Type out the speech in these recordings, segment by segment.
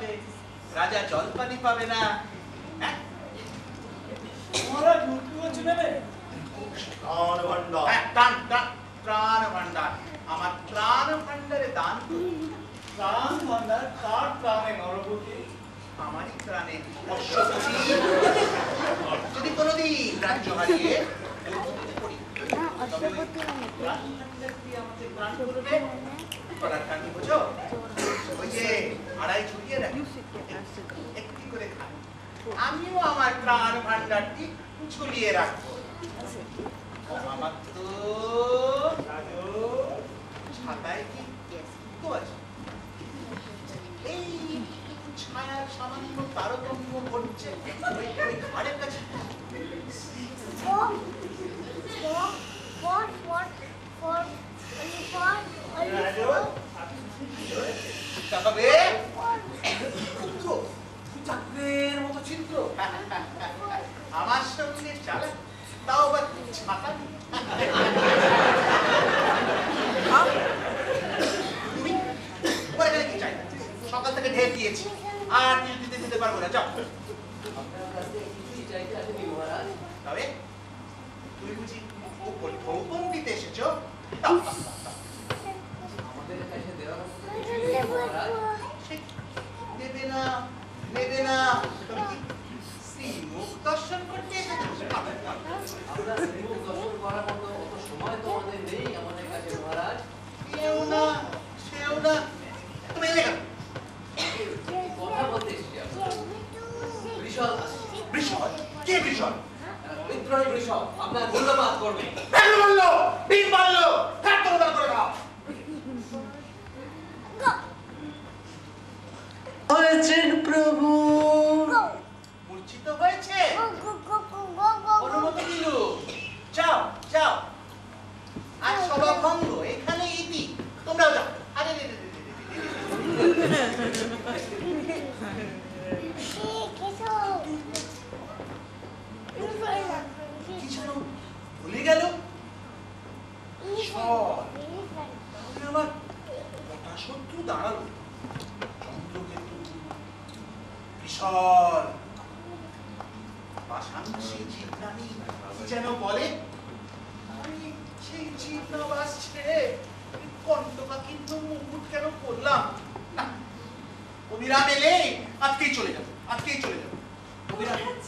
পাবে, রাজা জল পানি পাবে না। মহারাজ মৃত্যু হচ্ছে নেবে প্রাণ ভান্ডার। প্রাণ ভান্ডার, আমার প্রাণ ভান্ডারে দান করুন। প্রাণ ভান্ডার কার প্রাণে নরপতি? আমারই প্রাণে অশ্বপতি। যদি কোনোদিন রাজ্য হারিয়ে দুর্গতিতে পড়ি, তবে ওই প্রাণ ভান্ডার দিয়ে আমাকে প্রাণ করবে। করার কারণ বুঝো, ওই যে আড়াই ঝুলিয়ে রাখি, একটি করে খাই, আমিও আমার প্রাণ ভান্ডারটি ঝুলিয়ে রাখবো। মামাত্র ছাতায় কি তো আছে? এই ছায়ার সামান্য তারতম্য ঘটছে ওই ঘাড়ের কাছে। তবে চাকরের মতো চিত্র আমার সঙ্গে চালা, তাও আবার ছাতা। কি চাই? সকাল থেকে ঢের দিয়েছি, আর দিতে দিতে পারবো না। যাও। তবে তুমি বুঝি উপন দিতে এসেছো? দেবে না, নেবে না। তুমি কি শ্রীমুখ দর্শন করতে এসেছো? কেউ না, সেও না, তুমি এলে কেন? কে বৃষণ? বিদ্রোহী বৃষণ আপনার ধন্যবাদ করবে। হয়েছেন প্রভু, মূর্ছিত হয়েছে, অনুমতি দিল। যাও যাও, আর সভা ভঙ্গ, এখানে ইতি, তোমরাও যাও। আরে কি যেন ভুলে গেল। আমার কটা শত্রু দাঁড়ালো, চন্দ্রকেতু, বিশাল পাশাংশী জীবনানি কি যেন বলে। আমি সেই জীবনাবাস ছেড়ে কণ্টকা কিন্তু মুকুট কেন করলাম না? অবিরাম এলে আজকেই চলে যাবো, আজকেই চলে যাবো।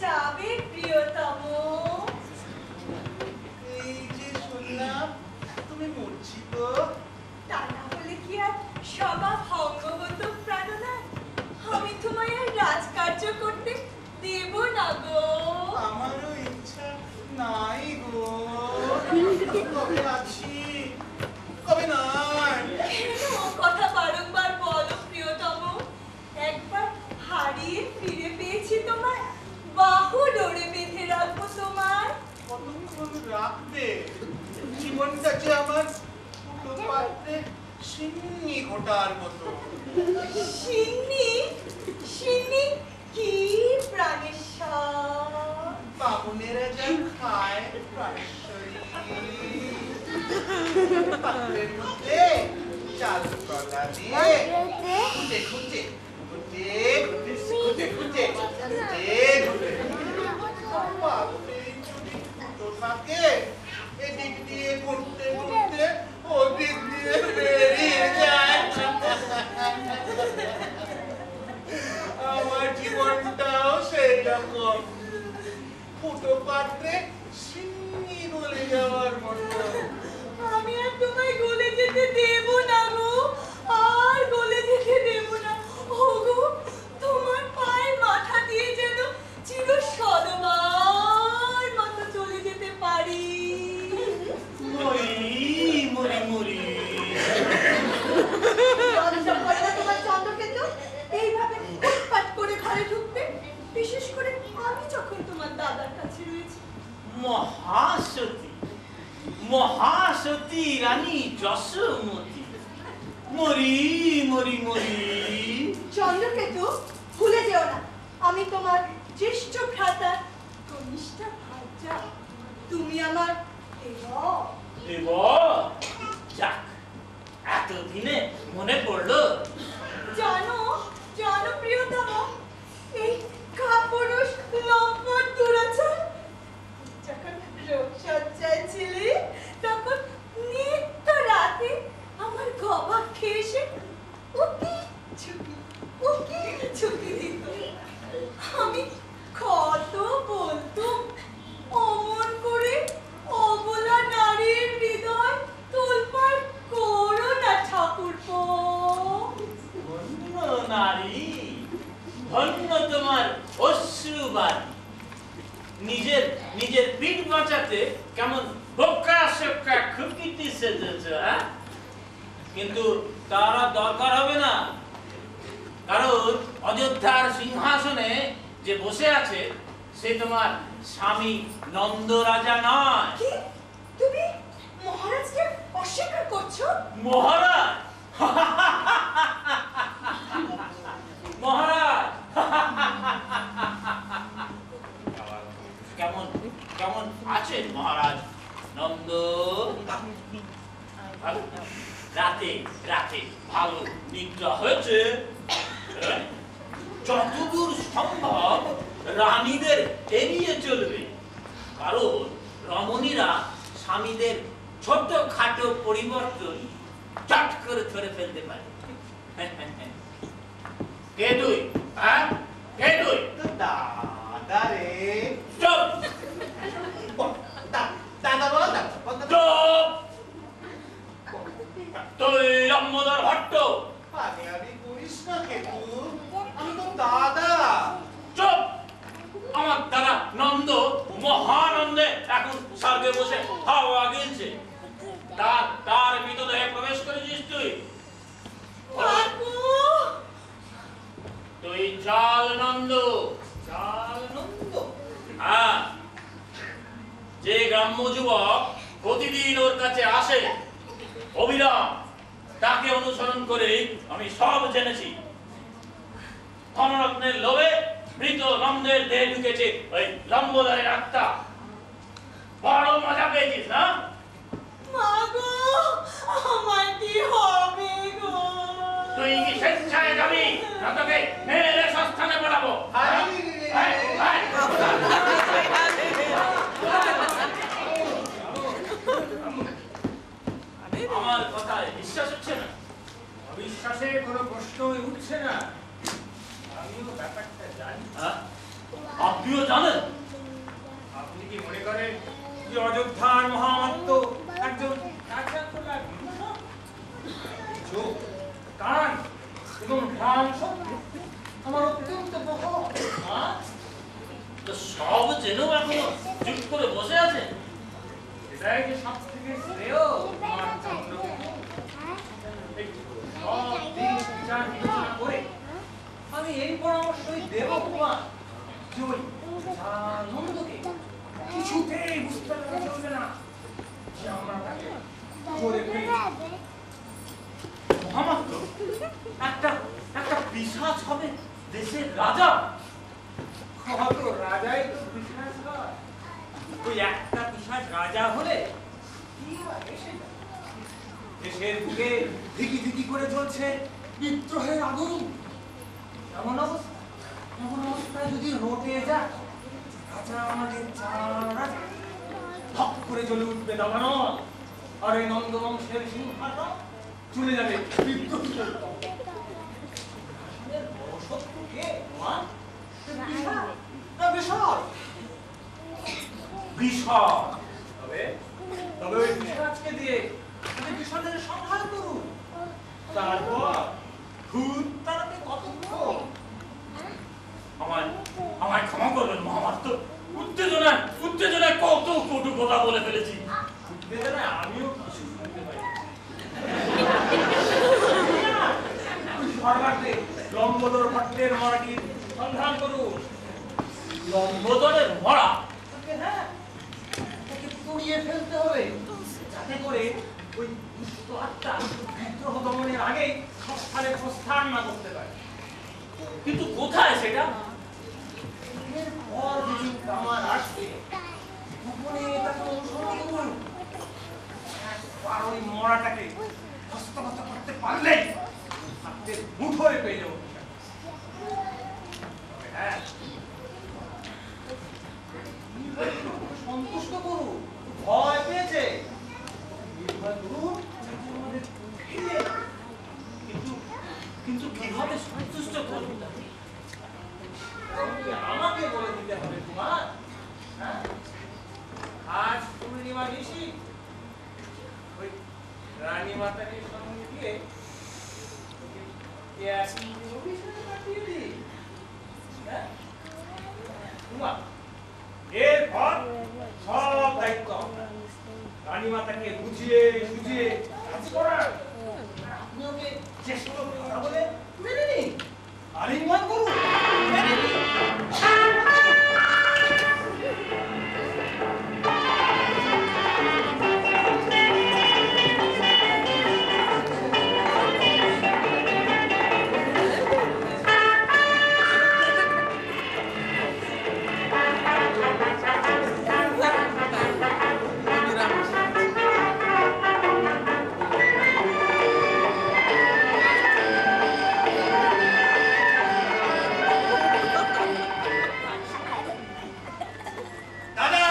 যাবে প্রিয়তম? এই যে শুনলাম তুমি মূর্ছিত, তা না হলে কি আর সভা ভঙ্গ হতো প্রাণনাথ? আমি তোমায় আর রাজকার্য করতে দেব না গো। আমারও ইচ্ছা নাই গো। কবে আছি, কবে নাই? কেন কথা বারংবার বলো প্রিয়তম? একবার হারিয়ে ফিরে পেয়েছি তোমায়, বাহু ডোরে বেঁধে রাখবো তোমার। কতক্ষণ রাখবে? জীবনটা যে আমার ফুটো পাত্রে সিন্নি ঘটার মতো। সিন্নি? সিন্নি কি প্রাণেশ্বর? বামুনেরা যা খায় প্রাণেশ্বরী। পাত্রের মধ্যে চাল কলা দিয়ে খুঁজে খুঁজে খুঁজে খুঁজে খুঁজে খুঁজে পাত্রে যদি ফুটো থাকে, এদিক দিয়ে ঘুরতে ঘুরতে ওদিক দিয়ে বেরিয়ে যায়। আমার জীবনটাও সেই রকম, ফুটো পাত্রে সিন্নি গলে যাওয়ার মতো। আমি আর তোমায় গলে যেতে দেব না গো, আর গলে যেতে দেব না। ওগো, তোমার পায়ে মাথা দিয়ে যেন চির সদমার মতো চলে যেতে পারি। মরি মরি মরি। লজ্জা করে না তোমার চন্দ্রকেতু এইভাবে উৎপাত করে ঘরে ঢুকতে? বিশেষ করে আমি যখন তোমার দাদার কাছে রয়েছি। মহাসতী, মহাসতী রানী যশোমতী, মরি মরি মরি। চন্দ্রকেতু, ভুলে যেও না আমি তোমার জ্যেষ্ঠ ভ্রাতা কনিষ্ঠা ভার্যা। তুমি আমার দেব। যাক, এতদিনে মনে পড়লো। জানো জানো প্রিয়তম, বাদ নিজের নিজের পিঠ বাঁচাতে কেমন বোকা শোকা খুকিটি সেজেছ, হ্যাঁ? কিন্তু তারা দরকার হবে না, কারণ অযোধ্যার সিংহাসনে যে বসে আছে সে তোমার স্বামী নন্দ রাজা নয়। কি তুমি মহারাজকে অস্বীকার করছো? মহারাজ মহারাজ কেমন কেমন আছেন মহারাজ নন্দ? রাতে রাতে ভালো নিদ্রা হয়েছে? যতদূর সম্ভব রানীদের এড়িয়ে চলবে, কারণ রমণীরা স্বামীদের ছোট খাটো পরিবর্তন চট করে ধরে ফেলতে পারে। কে তুই? হ্যাঁ, কে তুই? দাদা রে। চুপ! দাদা বলো, দাদা। চুপ! তুই লম্বোদর ভট্ট? পাগলামি করিস না কেতু, আমি তো দাদা। চুপ! আমার দাদা নন্দ মহানন্দে এখন স্বর্গে বসে হাওয়া গিলছে, তার মৃতদেহে প্রবেশ করেছিস তুই? তুই চাল নন্দ। চাল নন্দ? হ্যাঁ, যে গ্রাম্য যুবক প্রতিদিন ওর কাছে আসে অবিরাম, তাকে অনুসরণ করে আমি সব জেনেছি। ধনরত্নের লোভে মৃত নন্দের দেহে ঢুকেছে ওই লম্বোদরের আত্মা। বড় মজা পেয়েছিস না? মাগো, আমার কি হবে গো? তুই কি স্বেচ্ছায় যাবি না তোকে মেরে সস্থানে পড়াবো? আমার কথায় বিশ্বাস হচ্ছে না? অবিশ্বাসে কোনো প্রশ্নই উঠছে না। আমিও ব্যাপারটা জানি। আপনিও জানেন? আপনি কি মনে করেন যে অযোধ্যার মহামাত্য একজন কাঁচা খোলা বিদূষক? চোখ, কান এবং ঘ্রাণ শক্তি আমার অত্যন্ত প্রখর। তো সব জেনেও এখনো চুপ করে বসে আছে? এটাই যে সব থেকে শ্রেয় আমার চন্দ্রকেতু। এই সব দিক বিচার বিবেচনা করে আমি এই পরামর্শই দেব কুমার যে ওই নন্দকে কিছুতেই বুঝতে দেওয়া চলবে না যে আমরা তাকে ধরে ফেলি। মহামাত্র একটা একটা পিশাচ হবে দেশের রাজা? কত রাজাই তো বিশ্বাস হয়। ওই একটা পিশাচ রাজা হলে কি হবে সেটা? দেশের বুকে ধিকি ধিকি করে চলছে বিদ্রোহের আগুন। এমন অবস্থায় যদি রটে যায় রাজা আমাদের চার রাজা ধপ করে জ্বলে উঠবে দাবানো, আর এই নন্দবংশের সিংহাসন চলে যাবে বিদ্রোহী বড় শত্রু কে? তবে ওই পিশাচকে দিয়ে আপনি পিশাচের সংহার করুন। তারপর ভূত তাড়াতে কতক্ষণ? আমায় ক্ষমা করবেন মহামাত্র, উত্তেজনায় কত কটু কথা বলে ফেলেছি। উত্তেজনায় আমিও কিছু শুনতে পাই। সর্বাগ্রে লম্বোদর ভট্টের মরাটির সন্ধান করুন। লম্বোদরের মরা? হ্যাঁ, তাকে পুড়িয়ে ফেলতে হবে যাতে করে ওই দুষ্ট আত্মা বিদ্রোহ দমনের আগেই সস্থানে প্রস্থান না করতে পারে। কিন্তু কোথায় সেটা? এরপর যদি আমার আসবে গোপনে তাকে অনুসরণ করুন। একবার ওই মরাটাকে হস্তগত করতে পারলেই হাতের মুঠোয় পেয়ে যাবো। হ্যাঁ, সন্তুষ্ট করুন, ভয় পেয়েছে নির্ভয় করুন আমাদের ফিরে। কিন্তু কিভাবে সন্তুষ্ট করবো তাকে? আমাকে বলে দিতে হবে তোমার। হ্যাঁ, আজ পূর্ণিমা নিশি ওই রানী মাতারির সঙ্গে গিয়ে অভিষেক পাঠিয়ে দিই। হ্যাঁ, রাজকুমার, এরপর সব দায়িত্ব আপনার। রানীমাতাকে বুঝিয়ে সুঝিয়ে কাজ করার। আপনি ওকে চেষ্টা কথা বলে মেনে নিন, আলিঙ্গন করুন, মেনে নিন। দাদা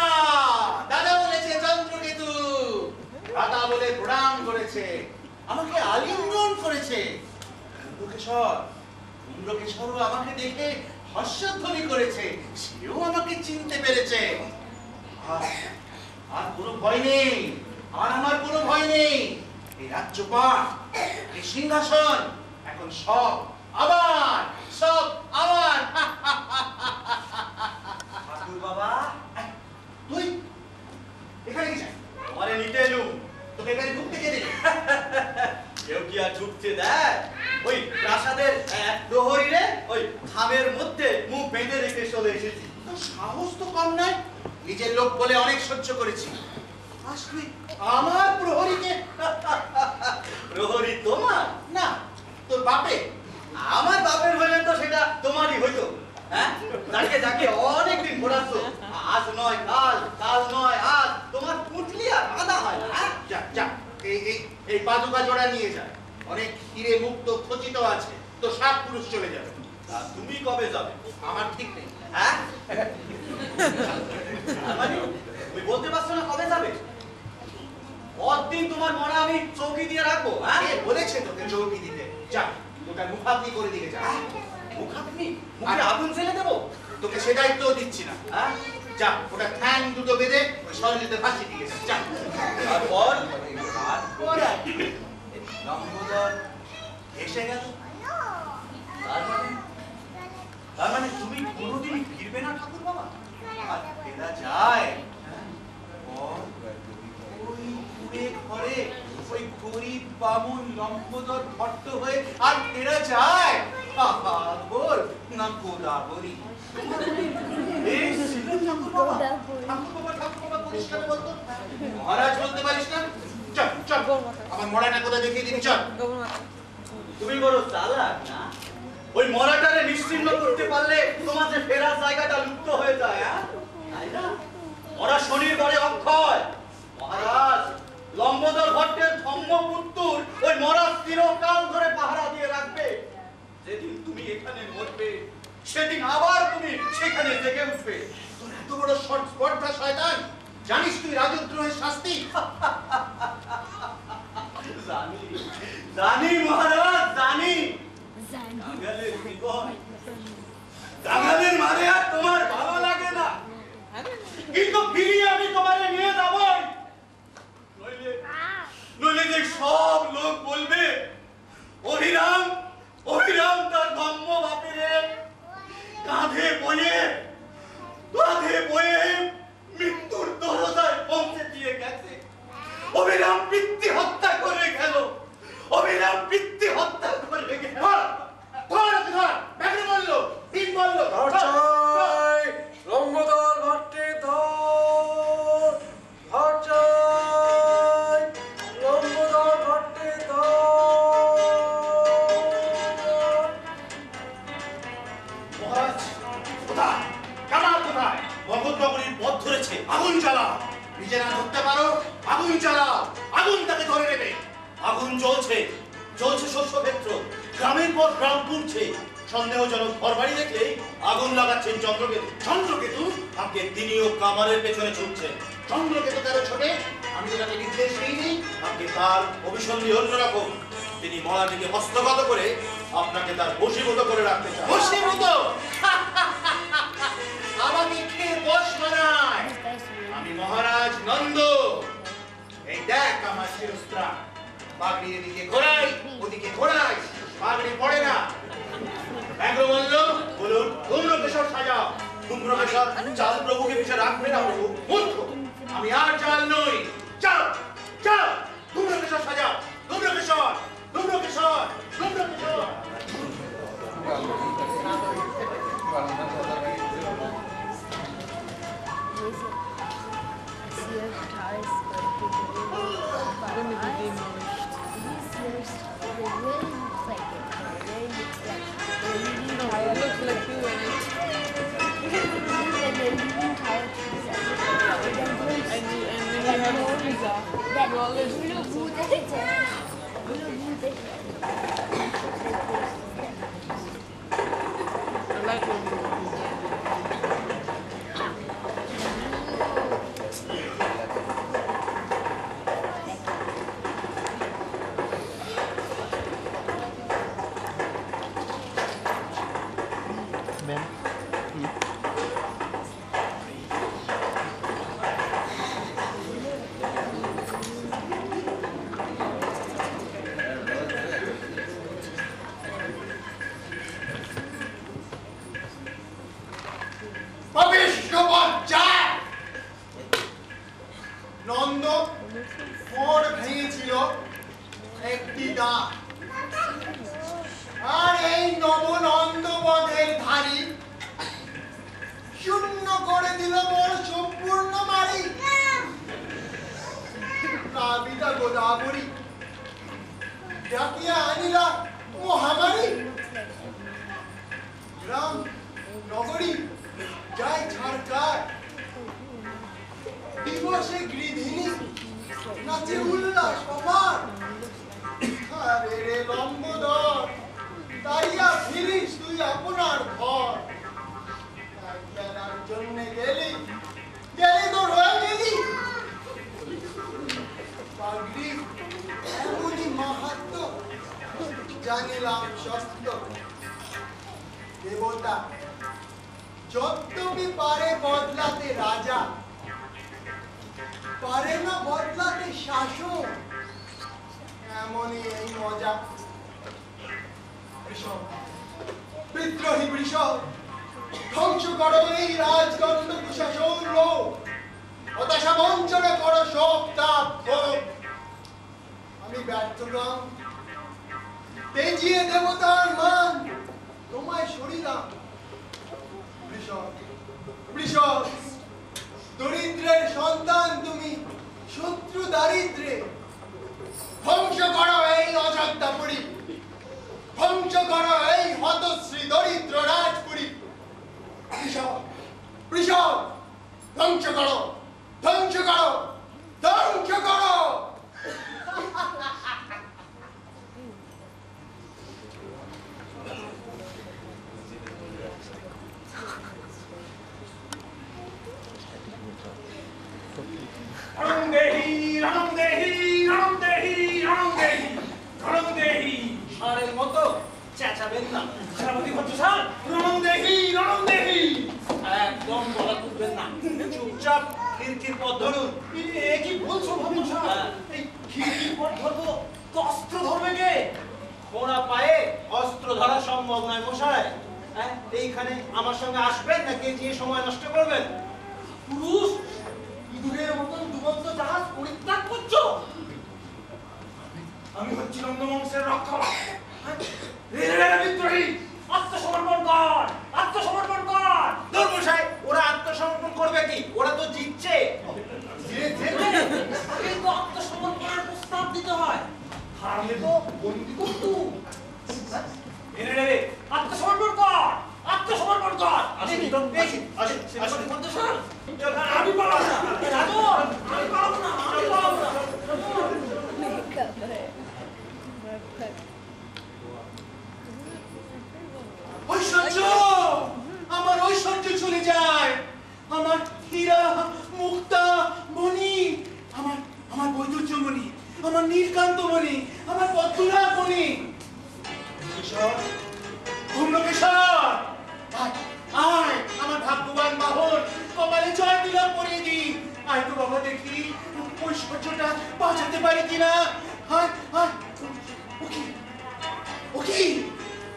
দাদা বলেছে চন্দ্রকেতু, দাদা বলে প্রণাম করেছে, আমাকে আলিঙ্গন করেছে। কুম্ভকেশ্বরও আমাকে দেখে হর্ষধ্বনি করেছে, সেও আমাকে চিনতে পেরেছে। আর কোনো ভয় নেই, আর আমার কোনো ভয় নেই। এই রাজ্যপাট, এই সিংহাসন এখন সব আমার, সব আমার। ঠাকুর বাবা, তুই এখানে কি চাই? তোমারে নিতে এলুম। তোকে এখানে ঢুকতে কে দিল? কেউ কি আর ঢুকতে দেয়? ওই প্রাসাদের প্রহরীরে ওই খামের মধ্যে মুখ বেঁধে রেখে চলে এসেছি। তোর সাহস তো কম নয়। নিজের লোক বলে অনেক সহ্য করেছি, আজ তুই আমার প্রহরীকে। প্রহরী তোমার? না, তোর বাপে। আমার বাপের হলে তো সেটা তোমারই হইতো। হ্যাঁ, যাকে যাকে অনেকদিন ঘোরাচ্ছ, আজ নয় কাল, কাল নয় আজ, তোমার পুটলি আর আদা হয় না। হ্যাঁ? যা যা, এই পাদুকা জোড়া নিয়ে যা। অনেক হিরে মুক্ত খচিত আছে, তো 7 পুরুষ চলে যাবে। তা তুমি কবে যাবে? আমার ঠিক নেই। হ্যাঁ, মানে তুমি বলতে পারছো না কবে যাবে? কতদিন তোমার মনে আমি চৌকি দিয়ে রাখবো? হ্যাঁ, কে বলেছে তোকে চৌকি দিতে? যা, ওটা মুখাগ্নি করে দিকে যা। মুখাগ্নি? মুখে আগুন ফেলে দেবো? তোকে সে দায়িত্বও দিচ্ছি না। হ্যাঁ, যা, ওটা ঠ্যাং দুটো বেঁধে ওই সরঞ্জিতে ফাঁসি দিকে যা। যা। তারপর লম্বোদর এসে গেল। তার মানে তুমি কোনোদিনই ফিরবে না ঠাকুর বাবা? আর ফেরা যায়? ওই কুড়ে ঘরে ওই গরিব বামুন লম্বোদর ভট্ট হয়ে আর ফেরা যায়? বল না গোদাবরী। এই ছিল ঠাকুর বাবা। ঠাকুর বাবা করিস কেন বলতো? মহারাজ বলতে পারিস না? চল চল, আমার মরাটা কোথায় দেখিয়ে দিবি, চল। তুমি বড় চালাক না? ওই মরাটারে নিশ্চিহ্ন করতে পারলে তোমার যে ফেরার জায়গাটা লুপ্ত হয়ে যায়। হ্যাঁ, তাই না? মরা শনির ঘরে অক্ষয়। মহারাজ লম্বোদর ভট্টের ধম্মপুত্তুর ওই মরা চিরকাল ধরে পাহারা দিয়ে রাখবে। যেদিন তুমি এখানে মরবে, সেদিন আবার তুমি সেখানে জেগে উঠবে। তোর এত বড় স্পর্ধা শয়তান, জানিস তুই রাজদ্রোহের শাস্তি? জানি জানি মহারাজ, জানি। কাঙালের জীবন, কাঙালের মানে আর তোমার ভালো লাগে না, কিন্তু ফিরিয়ে আমি তোমারে নিয়ে যাবই। নইলে নইলে যে সব লোক বলবে অভিরাম, অভিরাম তার ধর্ম বাপেরে কাঁধে বয়ে মৃত্যুর দরজায় পৌঁছে দিয়ে গেছে। অভিরাম পিতৃ হত্যা করে গেল, অভিরাম পিতৃ হত্যা করে গেল। লম্বোদর ভট্টের ধর, ধর চাই, লম্বোদর ভট্টের ধর। মহারাজ কোথায়? কামাল কোথায়? ভগৎনগরীর পথ ধরেছে, আগুন জ্বালাও। নিজেরা ধরতে পারো, আগুন জ্বালাও, আগুন তাকে ধরে নেবে। আগুন জ্বলছে, জ্বলছে শস্যক্ষেত্র, গ্রামের পর গ্রাম পুড়ছে। সন্দেহজনক ঘরবাড়ি দেখলেই আগুন লাগাচ্ছেন চন্দ্রকেতু। চন্দ্রকেতু? আজকে তিনিও কামারের পেছনে ছুটছেন। চন্দ্রকেতু কেন ছোটে? আমি তো তাকে নির্দেশ দিইনি। আজকে তার অভিসন্ধি অন্যরকম। তিনি মহারাজকে হস্তগত করে আপনাকে তার বশীভূত করে রাখতে চান। বশীভূত? আমাকে খেয়ে বশ বানায়। আমি মহারাজ নন্দ। এই দেখ আমার শিরস্ত্রাণ, পাগড়ি এদিকে ঘোরাই ওদিকে ঘোরাই, পাগড়ি পড়ে না। ব্যাঘ্র বলল, বলুন, কুম্ভকেশ্বর সাজাও। ধূম্রকেশর চাল প্রভুকে পিছে রাখবে না প্রভু, মূর্খ। আমি আর চাল নই। চাল চাল ধূম্রকেশর সাজাও, ধূম্রকেশর ধূম্রকেশর ধূম্রকেশর। নন্দ ফড় ভেঙেছিল একটি দাঁত, আর এই নবনন্দবধের ধারী শূন্য করে দিল মোর সম্পূর্ণ মারি। প্লাবিতা গোদাবরী ডাকিয়া আনিলা মহামারী। গ্রাম নগরী যায় ছাড়কার, দিবসে গৃহিণী নাচে উল্লাস অপার। আরে রে লম্বোদর, তাইয়া ফিরিস তুই আপনার ঘর। জানার জন্য গেলি গেলি তো রয়ে গেলি। পাগড়ি এমনই মাহাত্ম জানিলাম সত্য। দেবতা যদ্যপি পারে বদলাতে রাজা, পারে না বদলাতে শাসক। এমনই এই মজা। বৃষভ, বিদ্রোহী বৃষভ, ধ্বংস করো এই রাজগণ্ড কুশাসন লোক। হতাশা বঞ্চনা করো শোক তাপ ক্ষোভ। আমি ব্যর্থগ্রাম তেজিয়ে দেবতার মান তোমায় সরিলাম। বৃষভ, বৃষভ, দরিদ্রের সন্তান তুমি, শত্রু দারিদ্রে। ধ্বংস করো এই অযোধ্যাপুরী, ধ্বংস করো এই হতশ্রী দরিদ্র রাজপুরী। বৃষভ, বৃষভ, ধ্বংস করো, ধ্বংস করো, ধ্বংস করো। ষাঁড়ের মতো চেঁচাবেন না। সেনাপতি ভট্টাচার্য, রণংদেহী রণংদেহী, একদম গলা তুলবেন না। চুপচাপ খিড়কির পথ ধরুন। এ কি বলছো ভট্টাচার্য? এই খিড়কির পথ ধরবো তো অস্ত্র ধরবে কে? খোঁড়া পায়ে অস্ত্র ধরা সম্ভব নয় মশাই। এইখানে আমার সঙ্গে আসবেন নাকি যে সময় নষ্ট করবেন? পুরুষ ইঁদুরের মতন ডুবন্ত জাহাজ পরিত্যাগ করছো? আমি হচ্ছি নন্দবংশের রক্ষক। বিদ্রোহী, আত্মসমর্পণ কর, আত্মসমর্পণ কর। দর্মশাই, ওরা আত্মসমর্পণ করবে কি? ওরা তো জিতছে। কিন্তু আত্মসমর্পণের প্রস্তাব দিতে হয়, হারলে তো বন্দি করতু। এনে নেবে, আত্মসমর্পণ কর, আত্মসমর্পণ কর। আমি পালাবো না, রাজু, আমি পালাবো না, আমি পালাবো না। ঐশ্বর্য, আমার ঐশ্বর্য চলে যায়। আমার হীরা মুক্তা মণি, আমার বৈদুর্যমণি, আমার নীলকান্তমণি, আমার পদ্মনাভমণি। ধূম্রকেশর, আয় আমার ভাগ্যবান বাহন, কপালে জয় বিলাপ পরিয়ে দি। আয় তো বাবা, দেখি ঐশ্বর্যটা বাঁচাতে পারি কিনা। হায় হায়, ওকি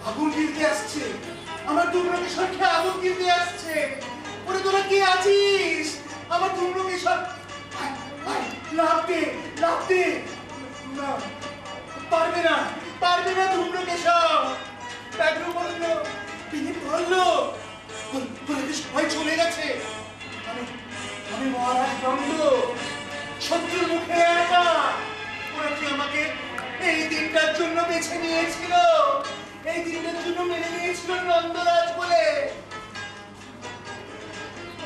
আগুন গিলতে আসছে, আমার ধূম্রকেশরকে আগুন গিলতে আসছে। ওরে তোরা কে আছিস? আমার ধুমরু কেশব, লাভ দে, লাভ দে। না, পারবে না, পারবে না ধুমরু কেশব। ব্যাঘ্র বলল, তিনি বললো, তোরা সবাই চলে গেছে। আমি মহারাজ দণ্ড, শত্রুর মুখে একা। ওরা কি আমাকে এই দিনটার জন্য বেছে নিয়েছিল? এই দিনটার জন্য মেনে নিয়েছিল নন্দরাজ বলে।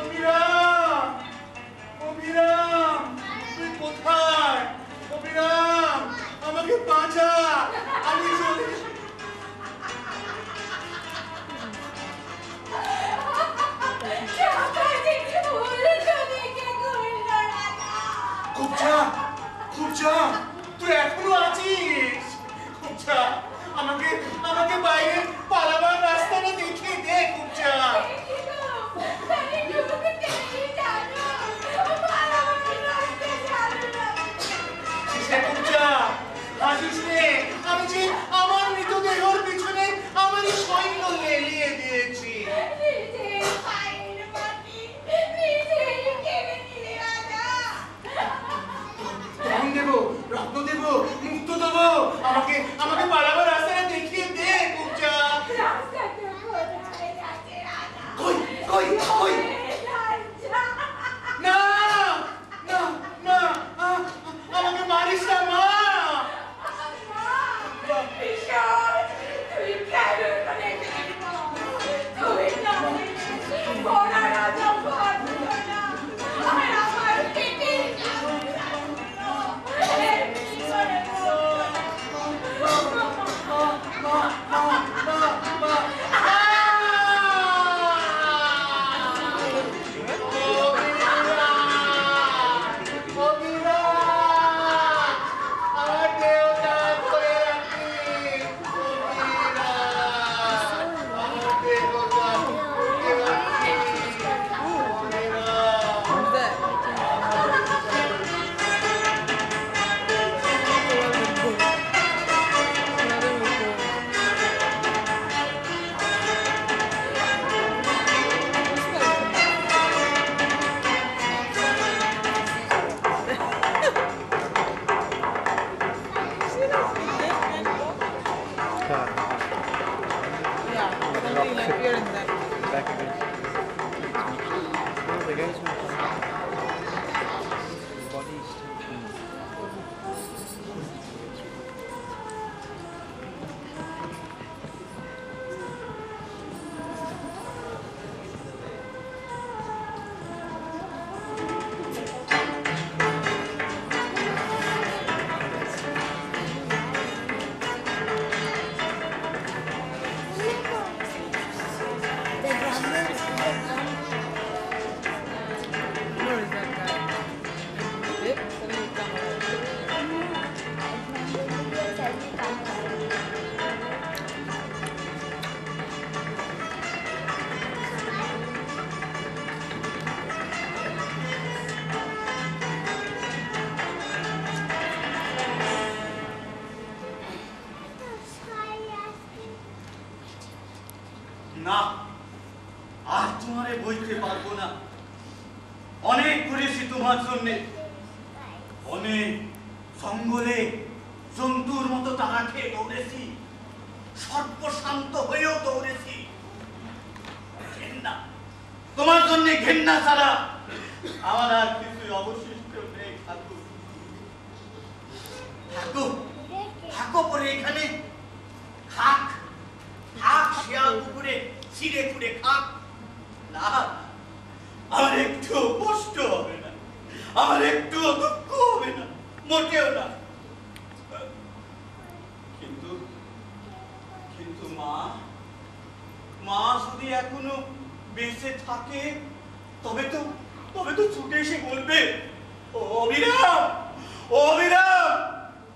অবিরাম, অবিরাম, তুই কোথায়? অবিরাম, আমাকে বাঁচা, আমি চলে। খুবজা, খুবজা, তুই এখনো আছিস? খুবজা, আমাকে আমাকে বাইরে পালাবার রাস্তাটা দেখিয়ে দে খুবজা। খুবজা, হাসিস নে, আমি যে আমার মৃতদেহর পিছনে আমারই সৈন্য লেলিয়ে দিয়েছি। প্রাণ দেবো, রত্ন দেবো, মুক্ত দেবো, আমাকে আমাকে পালাবার রাস্তাটা দেখিয়ে দে খুবজা। কই কই কই? না না না, আমাকে মারিস না মা। না, আর তোমারে বইতে পারবো না। অনেক করেছি তোমার জন্য, অনেক জঙ্গলে জন্তুর মতো তারা খেয়ে দৌড়েছি, সর্বশান্ত হয়েও দৌড়েছি। ঘেন্না, তোমার জন্য ঘেন্না ছাড়া আমার আর কিছু অবশিষ্ট নেই। ঠাকুর, ঠাকুর, থাকো পরে এখানে, থাক, থাক শিয়াল কুকুরে ছিঁড়ে খুঁড়ে খাক। না, আমার একটু কষ্ট হবে না, আমার একটু দুঃখ হবে না, মোটেও না। কিন্তু কিন্তু মা, মা যদি এখনো বেঁচে থাকে তবে তো ছুটে এসে বলবে, ও অবিরাম, ও অবিরাম,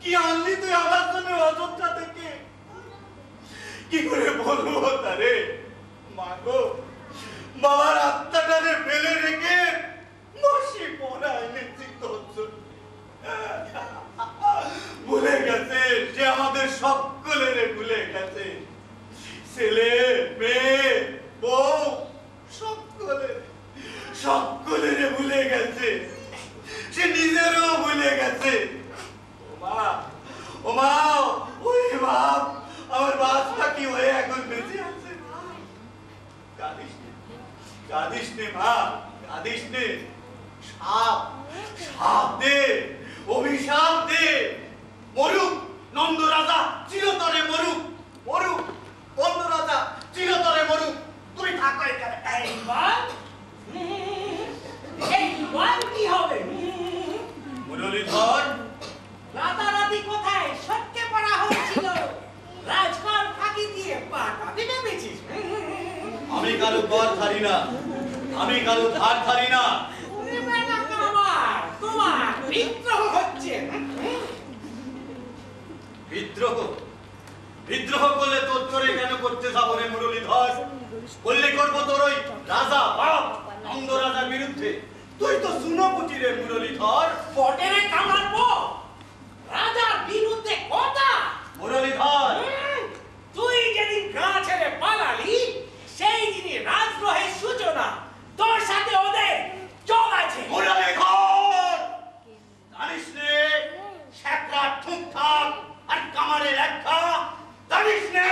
কি আনলি তুই আমার জন্য অযোধ্যা থেকে? কি করে বলবো তারে? মা গো, বাবার আত্মাটারে ফেলে রেখে মসি পড়া এনেছি তোর জন্য। ভুলে গেছে সে, আমাদের সকলের ভুলে গেছে। ছেলে, মেয়ে, বউ, সকলের সকলের ভুলে গেছে, সে নিজেরও ভুলে গেছে। ও মা, ওই বাপ আমার বাস পাখি হয়ে এখন বেঁচে আছে। কাঁদিস নে, কাঁদিস নে মা, কাঁদিস নে। সাপ, সাপ দে, অভিশাপ দে, মরুক নন্দ রাজা, চিরতরে মরুক, মরুক নন্দ রাজা, চিরতরে মরুক। তুমি থাকো এখানে। এইবার কি হবে? মুরলীধর, রাতারাতি কোথায় সটকে পড়া হয়েছিল, রাজকর ফাঁকি দিয়ে পাটা দিতে পেয়েছিস। আমি কারো ঘর ধারি না, আমি কারো ধার ধারি না। তোমার বিদ্রোহ হচ্ছে। বিদ্রোহ, বিদ্রোহ করলে তোর তোরে কেন করতে যাবো রে মুরলীধর? করলে করবো তোর ওই রাজা বাপ নন্দ রাজার বিরুদ্ধে। তুই তো সুনপুটি রে মুরলীধর। পটেরে কামারবো রাজার বিরুদ্ধে কথা। মুরলীধর, তুই যেদিন গা ছেড়ে পালালি সেই দিনই রাজদ্রোহের সূচনা। তোর সাথে ওদের যোগ আছে। মুরলীধর, জানিস নে শেখরা ঠুকঠাক আর কামারের একটা, জানিস নে?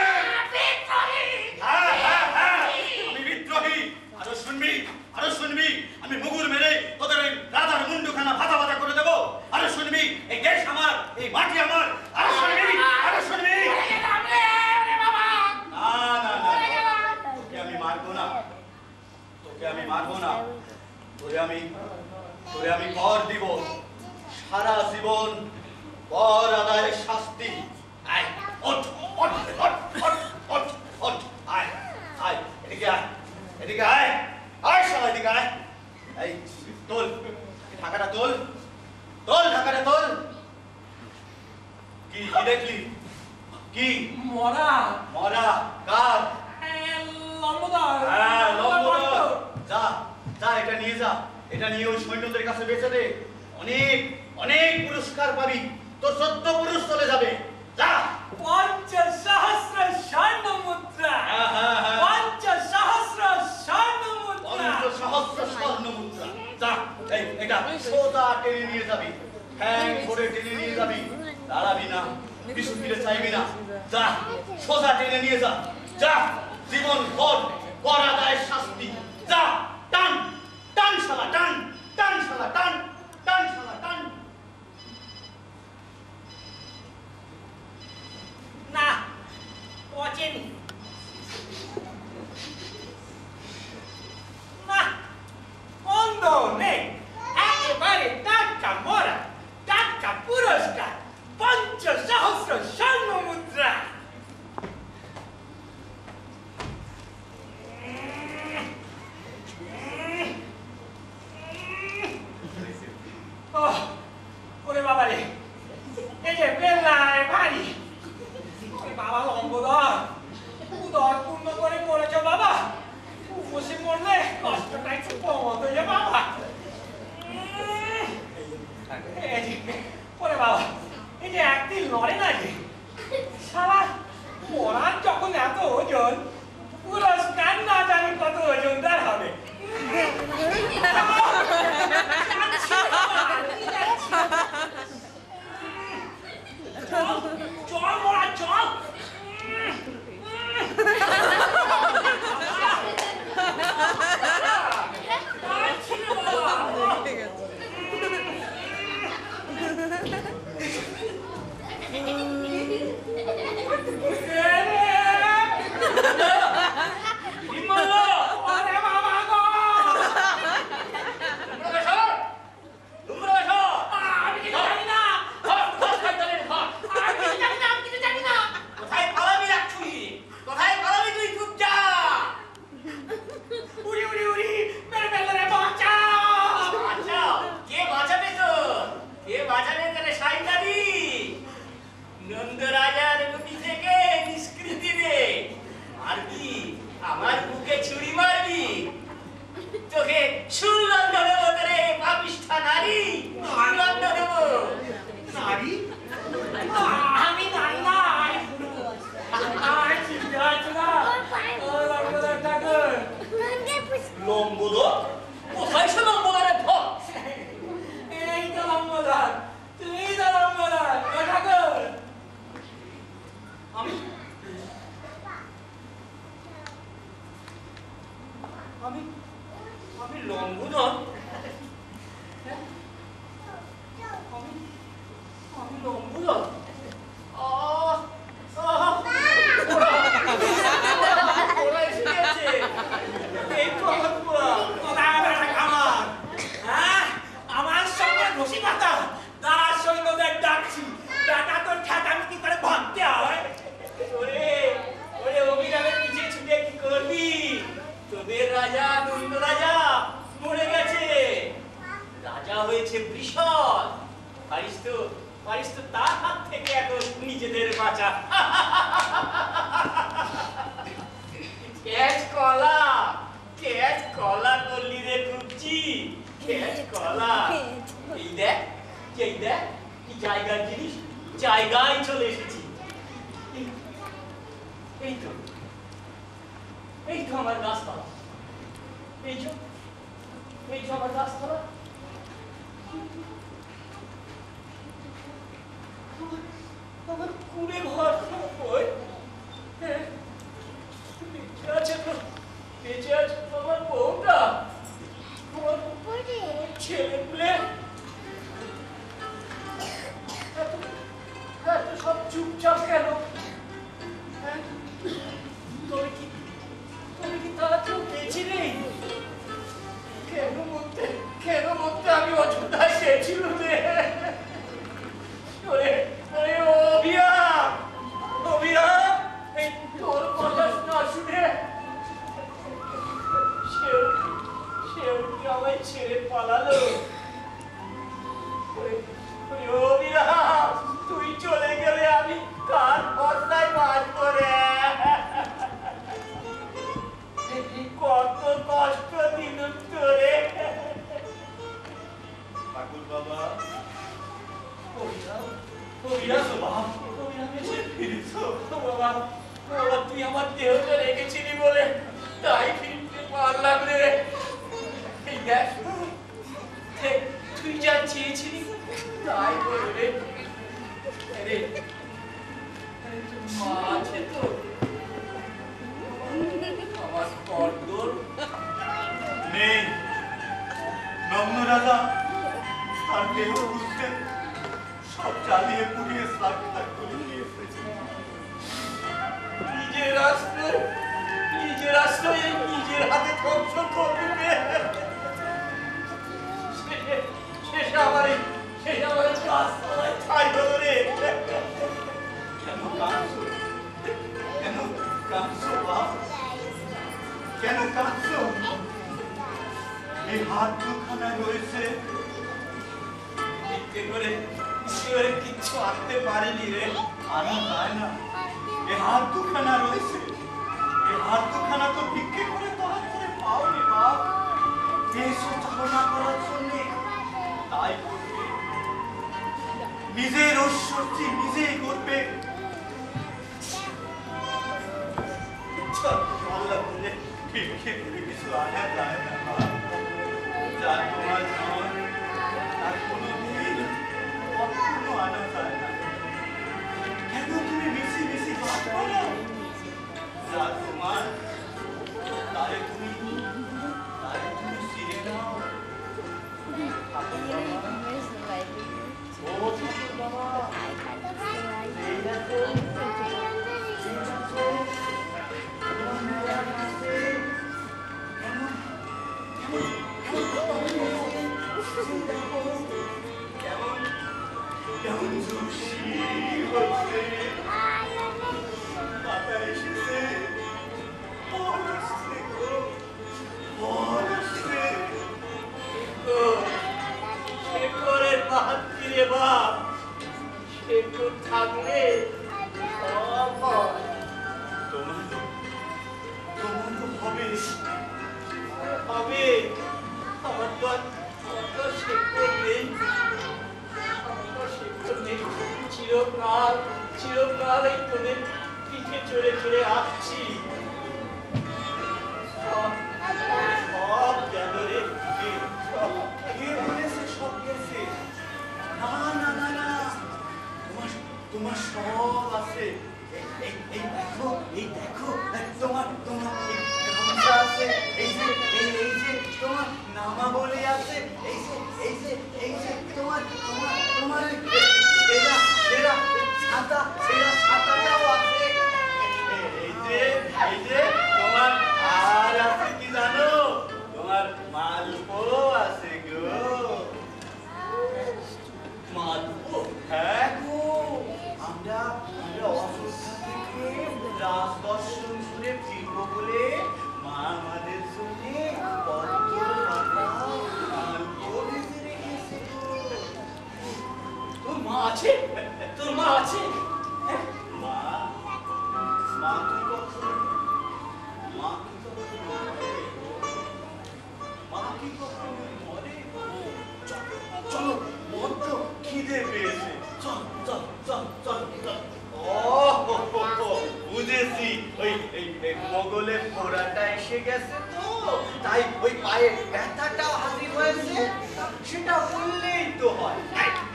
হ্যাঁ হ্যাঁ হ্যাঁ, আমি বিদ্রোহী। আরো শুনবি, আরো শুনবি, আমি মুগুর মেরে তোদের ওই রাজার মুন্ডুখানা ভাতা ভাতা করে দেবো। আরো শুনবি, এই দেশ আমার, এই মাটি আমার। আরো শুনবি, আরো শুনবি। না না না, তোকে আমি মারবো না, তোকে আমি মারবো না। তোরে আমি কর দিব, সারা জীবন কর আদায়ের শাস্তি। আয়, ওঠ, ওঠ, ওঠ, ওঠ, ওঠ, ওঠ, আয়, আয়, এদিকে আয়, এদিকে আয়, আয় শালা, এদিকে আয়। এই তোল, ঢাকাটা তোল, তোল ঢাকাটা তোল। কি কি দেখলি? কি মরা মরা? কার? লম্বদর। হ্যাঁ, লম্বদর। যা যা, এটা নিয়ে যা, এটা নিয়ে ওই সৈন্যদের কাছে বেচে দে। অনেক অনেক পুরস্কার পাবি, তোর 14 পুরুষ চলে যাবে। যা। ৫০০০০ স্বর্ণ মুদ্রা। হ্যাঁ হ্যাঁ হ্যাঁ, ৫০০০০ স্বর্ণ মুদ্রা। ৫০০০০ স্বর্ণ মুদ্রা। যা, এই এটা সোজা টেনে নিয়ে যাবি, হ্যাঁ ধরে টেনে নিয়ে যাবি, দাঁড়াবি না, পিছু ফিরে চাইবি না। যা, সোজা টেনে নিয়ে যা, যা, জীবন ভর কর আদায়ের শাস্তি। যা, টান টান শালা, টান টান শালা, টান টান শালা, টান। না, পচেনি। না, গন্ধ নেই, একেবারে টাটকা মরা, টাটকা পুরস্কার, ৫০০০০ স্বর্ণ মুদ্রা। ওরে বাবা রে, এই যে বেলায় ভারী। ওরে বাবা লম্বদর, উদর পূর্ণ করে পড়েছ বাবা। উপসে মরলে কষ্টটা একটু কম হতো যে বাবা। এই যে, ওরে বাবা, এই যে একদিন লড়ে না যে সারা মরার যখন এত ওজন, পুরস্কার না জানি কত ওজনদার হবে। চল মরা, চল। লম্বদর কোথায় আমি লম্বুদল। ওরা এসে গেছে। এই তো আমার বুয়া। আমার সঙ্গে রসিকতা দাস সৈন্যদের ডাকছি, টাকা তো ঠাটামি কি করে ভাবতে হয়। ওরে ওরে অভিরামের পিছিয়ে ছুটে কি করবি? তোদের রাজা নন্দ রাজা মরে গেছে, রাজা হয়েছে বৃষণ। পারিস তো তার হাত থেকে এখন নিজেদের বাঁচা। ক্যাচ কলা করলি রে কুচি, ক্যাচ কলা। এই দেখ কি জায়গার জিনিস, জায়গায় চলে এসেছি। এই তো আমার গাছতলা, এই তো আমার গাছতলা। আমার কুড়ে ঘর ওই বেঁচে আছে তো আমার বউটা, আমার ছেলে পুলে এত সব চুপচাপ কেন? তুমি কি তারা কেউ বেঁচে নেই? কেন মরতে আমি অযোধ্যায় গেছিলাম রে? অভিরাম, এই তোর কথা না শুনে সেও কি আমায় ছেড়ে পালালো? অভিরাম, তুই চলে গেলে আমি কার বদলায় বাঁচব রে? কত কষ্ট দিলুম তোরে। ঠাকুর বাবা, তুই আমার দেহটা রেখেছিলি বলে তাই ফিরতে পারলাম রে। এই দেখ, তুই যা চেয়েছিলি তাই বলবে। মা আছে তো আমার কর্দর নেই। নগ্ন রাজা তার দেহ বুঝতে সব জ্বালিয়ে পুড়িয়ে স্লাগ করে নিয়ে এসেছে। নিজের রাষ্ট্র এই নিজের হাতে ধ্বংস করবে। শেষে আমার গাছতলায় ঠাই হলো রে। কেন কাঁদছো বাপ? কেন কাঁদছো? এই হাত দুখানায় রয়েছে, কিচ্ছু আনতে পারিনি রে। আনা যায় না। এই হাত দুখানা রয়েছে, এই হাত দুখানা তো ভিক্ষে করে তলার করে পাওনি বাপ। এসো চালনা করার জন্যে, তাই করবে। নিজের ঐশ্বর্যি নিজেই করবে। আল্লাহ বলে ভিক্ষে করে কিছু আনা যায় না বাপ। যা তোমার ধন তার কোনো দিন কখনো আনা যায় না। কেন তুমি মিশি ভাব করো? যা তোমার তারে তুমি শিরে নাও। ও ঠাকুর বাবা, এই দেখো, কেমন খুশি হচ্ছে। পাতা এসেছে, ফল আসছে গো, ফল আসছে। শেখরের বাহাত্তি রে বাপ, শেখর থাকলে সব হয়। তোমার তো হবে। আমার তো শেখর নেই। চিরকাল এই তোদের পিঠে চড়ে চড়ে আসছি। সব গেল রে, কে বলেছে সব গেছে? না না না না, তোমার সব আছে। এই দেখো তোমার গামছা আছে, এই যে তোমার নামাবলী আছে, এই যে বলে ফোড়াটা এসে গেছে তো, তাই ওই পায়ে ব্যথাটাও হাজির হয়েছে, সেটা বললেই তো হয়।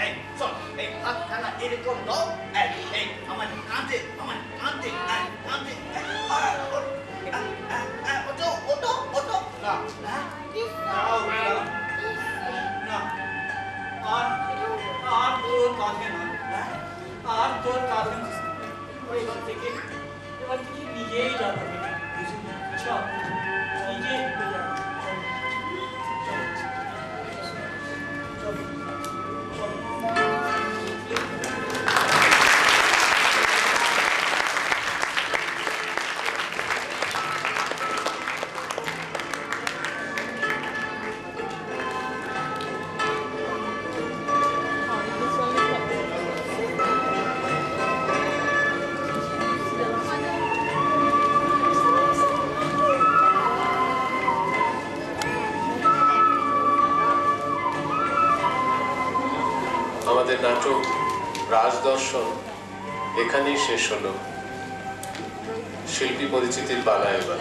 এই চল, এই হাতখানা এরকম দাও, এই আমার কাঁধে ওটো ওটো ওটো না না না, আর তোর কাঁধে না, আর তোর কাঁধে না। এবার থেকে নিজেই যাবো, চল নিজেই যাবো। আমাদের নাটক রাজদর্শন এখানেই শেষ হলো। শিল্পী পরিচিতির পালা এবার।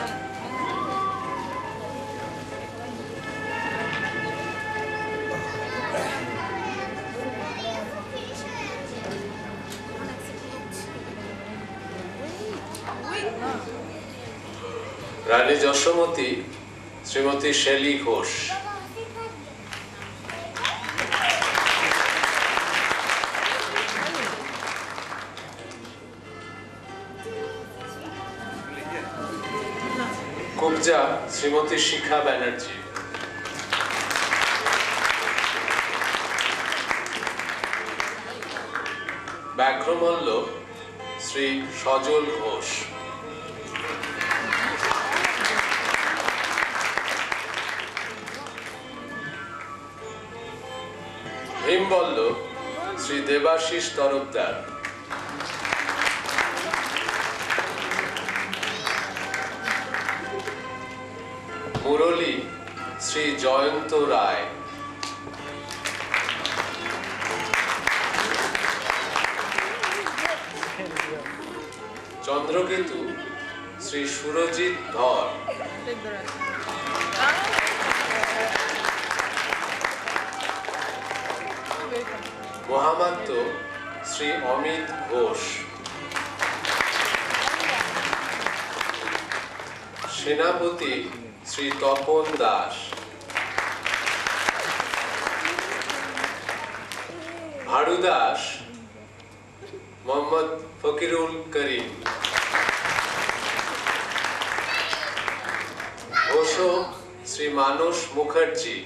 রানী যশোমতী শ্রীমতী শেলী ঘোষ। কুবজা শ্রীমতী শিখা ব্যানার্জি। ব্যাঘ্রমল্ল শ্রী সজল ঘোষ। ভীমবল্ল শ্রী দেবাশিস তরফদার। মুরলী শ্রী জয়ন্ত রায়। চন্দ্রকেতু শ্রী সুরজিৎ ধর। মহামাত্য শ্রী অমিত ঘোষ। সেনাপতি শ্রী তপন দাস। ভাড়ুদাস মোহাম্মদ ফকিরুল করিম। ঘোষক শ্রী মানস মুখার্জি।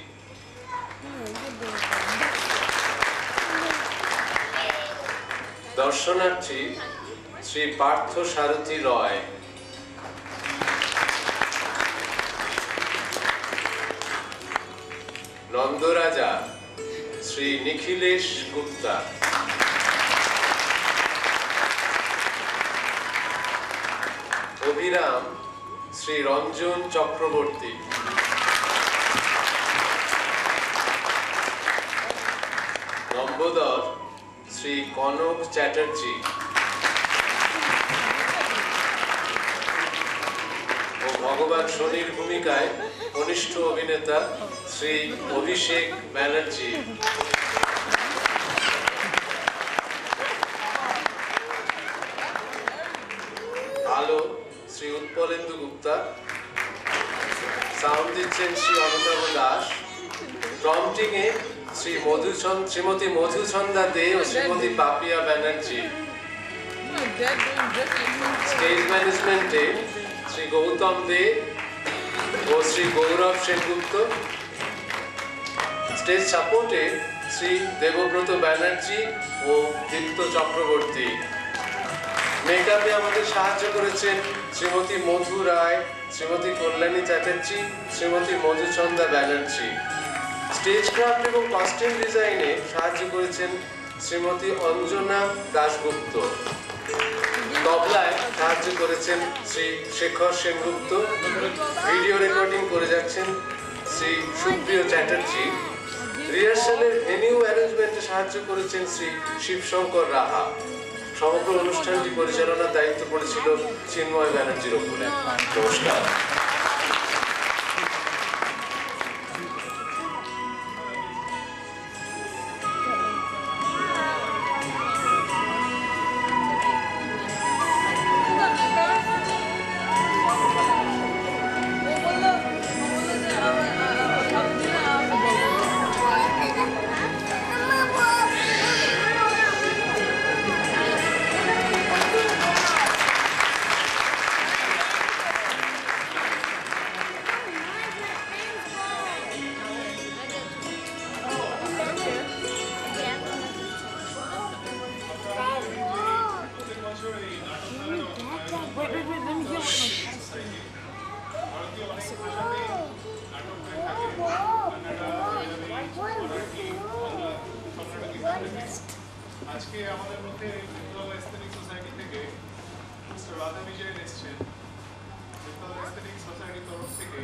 দর্শনার্থী শ্রী পার্থ সারথী রয়। নন্দরাজা শ্রী নিখিলেশ গুপ্তা। অভিরাম শ্রী রঞ্জন চক্রবর্তী। নম্বদর শ্রী কনক চ্যাটার্জি ও ভগবান শনির ভূমিকায় কনিষ্ঠ অভিনেতা শ্রী অভিষেক ব্যানার্জি। আলো শ্রী উৎপলেন্দু গুপ্তা। সাউন্ড দিচ্ছেন শ্রী অমিতাভ দাস। প্রম্পটিং এ শ্রীমতী মধুচন্দা দে ও শ্রীমতী পাপিয়া ব্যানার্জি। স্টেজ ম্যানেজমেন্টে শ্রী গৌতম দে ও শ্রী গৌরব সেনগুপ্ত। স্টেজ সাপোর্টে শ্রী দেবব্রত ব্যানার্জি ও দীপ্ত চক্রবর্তী। মেকআপে আমাদের সাহায্য করেছেন শ্রীমতী মধু রায়, শ্রীমতী কল্যাণী চ্যাটার্জি, শ্রীমতী মধুচন্দা ব্যানার্জি। স্টেজ ক্রাফট এবং কস্টিউম ডিজাইনে সাহায্য করেছেন শ্রীমতী অঞ্জনা দাশগুপ্ত। তবলায় সাহায্য করেছেন শ্রী শেখর সেনগুপ্ত। ভিডিও রেকর্ডিং করে যাচ্ছেন শ্রী সুপ্রিয় চ্যাটার্জি। রিহার্সালের ভেনিউ অ্যারেঞ্জমেন্টে সাহায্য করেছেন শ্রী শিবশঙ্কর রাহা। সমগ্র অনুষ্ঠানটি পরিচালনার দায়িত্ব পড়েছিল চিন্ময় ব্যানার্জির উপরে। নমস্কার। আজকে আমাদের মধ্যে বিপ্লব এস্থেটিক সোসাইটি থেকে মিস্টার রাধা বিজয় এসেছেন। বিপ্লব এস্থেটিক সোসাইটির তরফ থেকে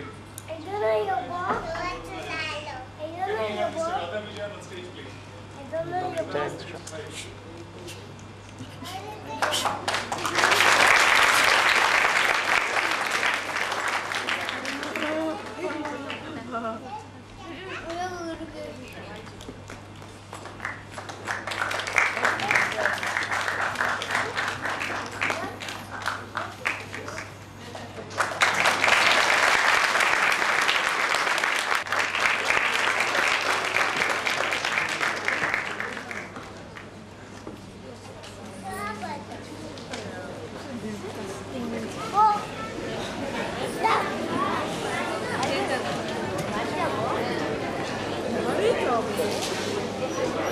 mister Radha Bijoy on stage please.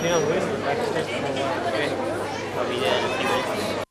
You know, where's the backstage for what? Okay. I'll be there in a few minutes.